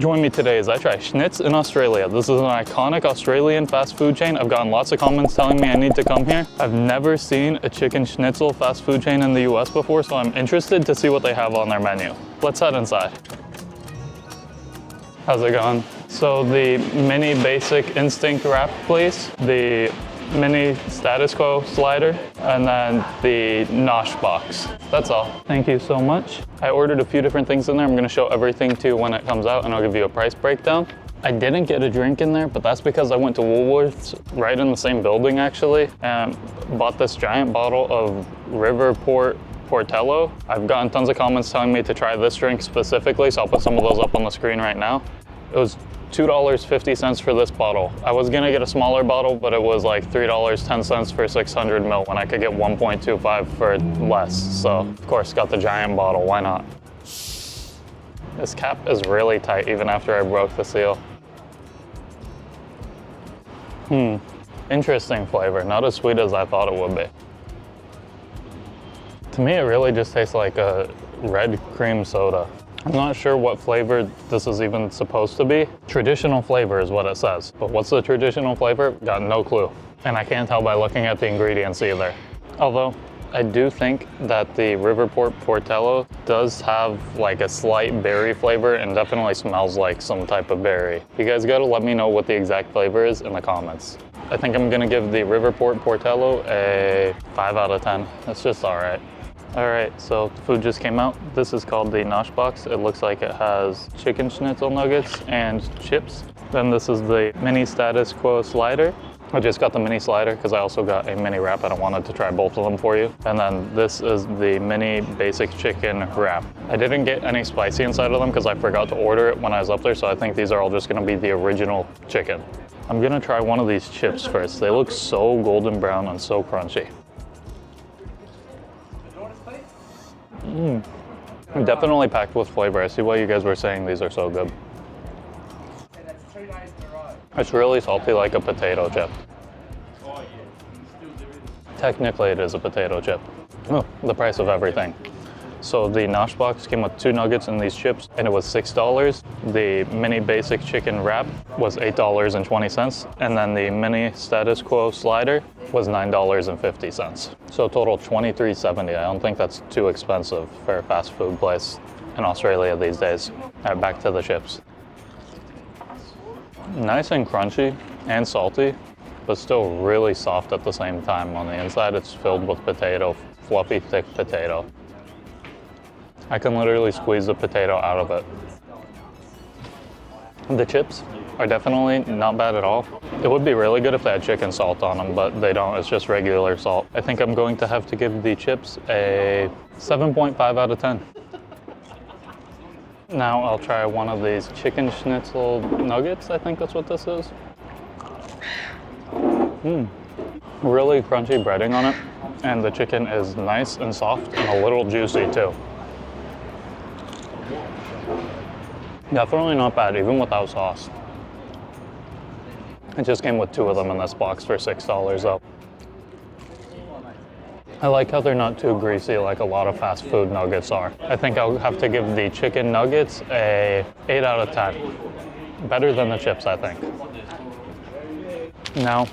Join me today as I try SCHNITZ in Australia. This is an iconic Australian fast food chain. I've gotten lots of comments telling me I need to come here. I've never seen a chicken schnitzel fast food chain in the US before, so I'm interested to see what they have on their menu. Let's head inside. How's it going? So the mini basic instinct wrap, please. The mini status quo slider, and then the nosh box. That's all. Thank you so much. I ordered a few different things in there. I'm gonna show everything to you when it comes out, and I'll give you a price breakdown. I didn't get a drink in there, but that's because I went to Woolworths right in the same building actually, and bought this giant bottle of River Portello. I've gotten tons of comments telling me to try this drink specifically, so I'll put some of those up on the screen right now. It was $2.50 for this bottle. I was gonna get a smaller bottle, but it was like $3.10 for 600 ml when I could get 1.25 for less. So of course, got the giant bottle, why not? This cap is really tight even after I broke the seal. Interesting flavor, not as sweet as I thought it would be. To me, it really just tastes like a red cream soda. I'm not sure what flavor this is even supposed to be. Traditional flavor is what it says, but what's the traditional flavor? Got no clue. And I can't tell by looking at the ingredients either. Although, I do think that the River Portello does have like a slight berry flavor and definitely smells like some type of berry. You guys gotta let me know what the exact flavor is in the comments. I think I'm gonna give the River Portello a 5 out of 10. It's just all right. All right, so the food just came out. This is called the nosh box. It looks like it has chicken schnitzel nuggets and chips. Then this is the mini status quo slider. I just got the mini slider because I also got a mini wrap and I wanted to try both of them for you. And then this is the mini basic chicken wrap. I didn't get any spicy inside of them because I forgot to order it when I was up there, so I think these are all just gonna be the original chicken. I'm gonna try one of these chips first. They look so golden brown and so crunchy. Definitely packed with flavor. I see why you guys were saying these are so good. It's really salty like a potato chip. Technically it is a potato chip. Oh, the price of everything. So the nosh box came with 2 nuggets and these chips, and it was $6. The mini basic chicken wrap was $8.20, and then the mini status quo slider was $9.50. So total $23.70. I don't think that's too expensive for a fast food place in Australia these days. All right, back to the chips. Nice and crunchy and salty, but still really soft at the same time. On the inside, it's filled with potato, fluffy, thick potato. I can literally squeeze the potato out of it. The chips are definitely not bad at all. It would be really good if they had chicken salt on them, but they don't. It's just regular salt. I think I'm going to have to give the chips a 7.5 out of 10. Now I'll try one of these chicken schnitzel nuggets. I think that's what this is. Really crunchy breading on it, and the chicken is nice and soft and a little juicy too. Definitely not bad, even without sauce. It just came with 2 of them in this box for $6 though. I like how they're not too greasy like a lot of fast food nuggets are. I think I'll have to give the chicken nuggets a 8 out of 10. Better than the chips, I think. Now,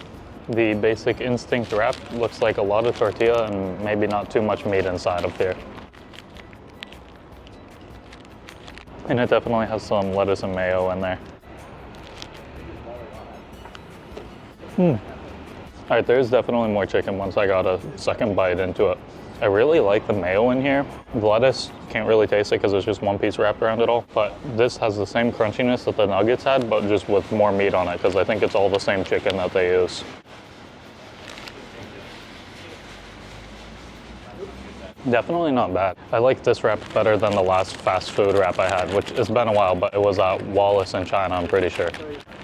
the basic instinct wrap looks like a lot of tortilla and maybe not too much meat inside of here. And it definitely has some lettuce and mayo in there. All right, there's definitely more chicken once I got a second bite into it. I really like the mayo in here. The lettuce, can't really taste it because it's just one piece wrapped around it all. But this has the same crunchiness that the nuggets had, but just with more meat on it because I think it's all the same chicken that they use. Definitely not bad. I like this wrap better than the last fast food wrap I had, which has been a while, but it was at Wallace in China, I'm pretty sure.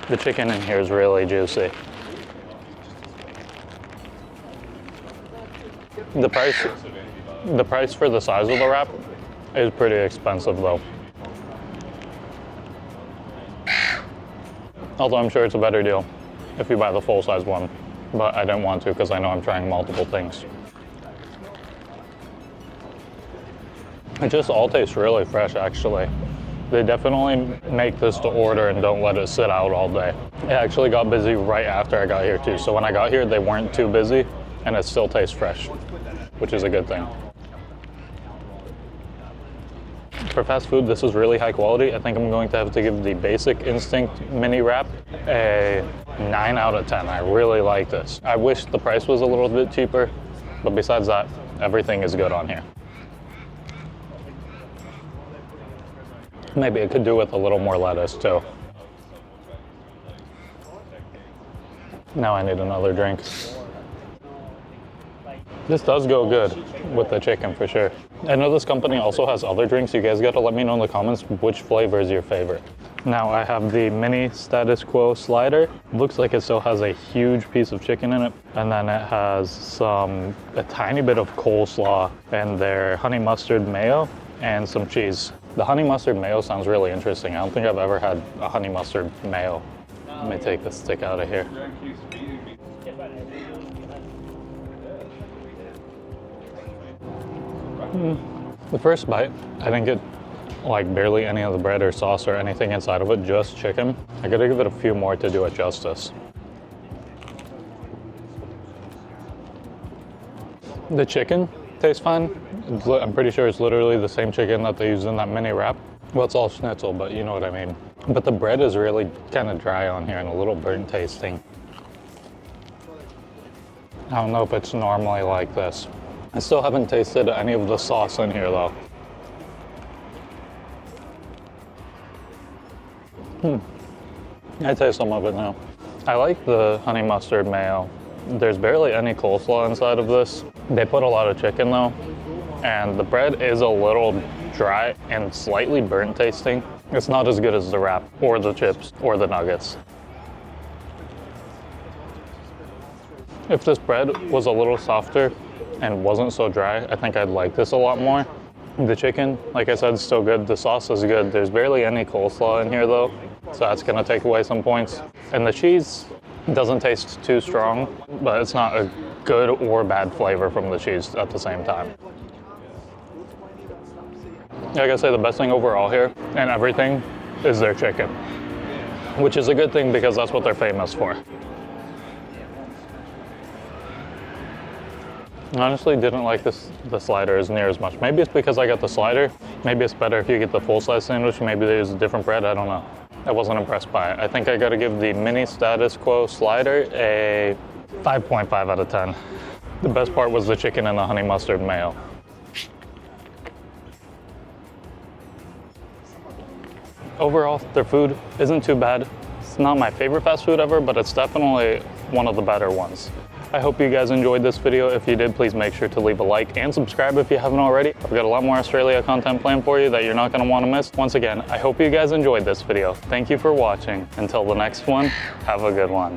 The chicken in here is really juicy. The price for the size of the wrap is pretty expensive though. Although I'm sure it's a better deal if you buy the full size one, but I didn't want to because I know I'm trying multiple things. It just all tastes really fresh, actually. They definitely make this to order and don't let it sit out all day. It actually got busy right after I got here too. So when I got here, they weren't too busy and it still tastes fresh, which is a good thing. For fast food, this is really high quality. I think I'm going to have to give the Basic Instinct mini wrap a 9 out of 10. I really like this. I wish the price was a little bit cheaper, but besides that, everything is good on here. Maybe it could do with a little more lettuce too. Now I need another drink. This does go good with the chicken for sure. I know this company also has other drinks. You guys gotta let me know in the comments which flavor is your favorite. Now I have the mini status quo slider. Looks like it still has a huge piece of chicken in it. And then it has a tiny bit of coleslaw and their honey mustard mayo and some cheese. The honey mustard mayo sounds really interesting. I don't think I've ever had a honey mustard mayo. Let me take this stick out of here. The first bite, I didn't get like barely any of the bread or sauce or anything inside of it, just chicken. I gotta give it a few more to do it justice. The chicken tastes fine. I'm pretty sure it's literally the same chicken that they use in that mini wrap. Well, it's all schnitzel, but you know what I mean. But the bread is really kind of dry on here and a little burnt tasting. I don't know if it's normally like this. I still haven't tasted any of the sauce in here though. I taste some of it now. I like the honey mustard mayo. There's barely any coleslaw inside of this. They put a lot of chicken though, and the bread is a little dry and slightly burnt tasting. It's not as good as the wrap or the chips or the nuggets. If this bread was a little softer and wasn't so dry, I think I'd like this a lot more. The chicken, like I said, is still good. The sauce is good. There's barely any coleslaw in here though, so that's gonna take away some points. And the cheese doesn't taste too strong, but it's not a good or bad flavor from the cheese at the same time. Like I say, the best thing overall here and everything is their chicken, which is a good thing because that's what they're famous for. I honestly didn't like the slider as near as much. Maybe it's because I got the slider. Maybe it's better if you get the full-size sandwich. Maybe they use a different bread. I don't know. I wasn't impressed by it. I think I gotta give the mini status quo slider a 5.5 out of 10. The best part was the chicken and the honey mustard mayo. Overall, their food isn't too bad. It's not my favorite fast food ever, but it's definitely one of the better ones. I hope you guys enjoyed this video. If you did, please make sure to leave a like and subscribe if you haven't already. I've got a lot more Australia content planned for you that you're not gonna wanna miss. Once again, I hope you guys enjoyed this video. Thank you for watching. Until the next one, have a good one.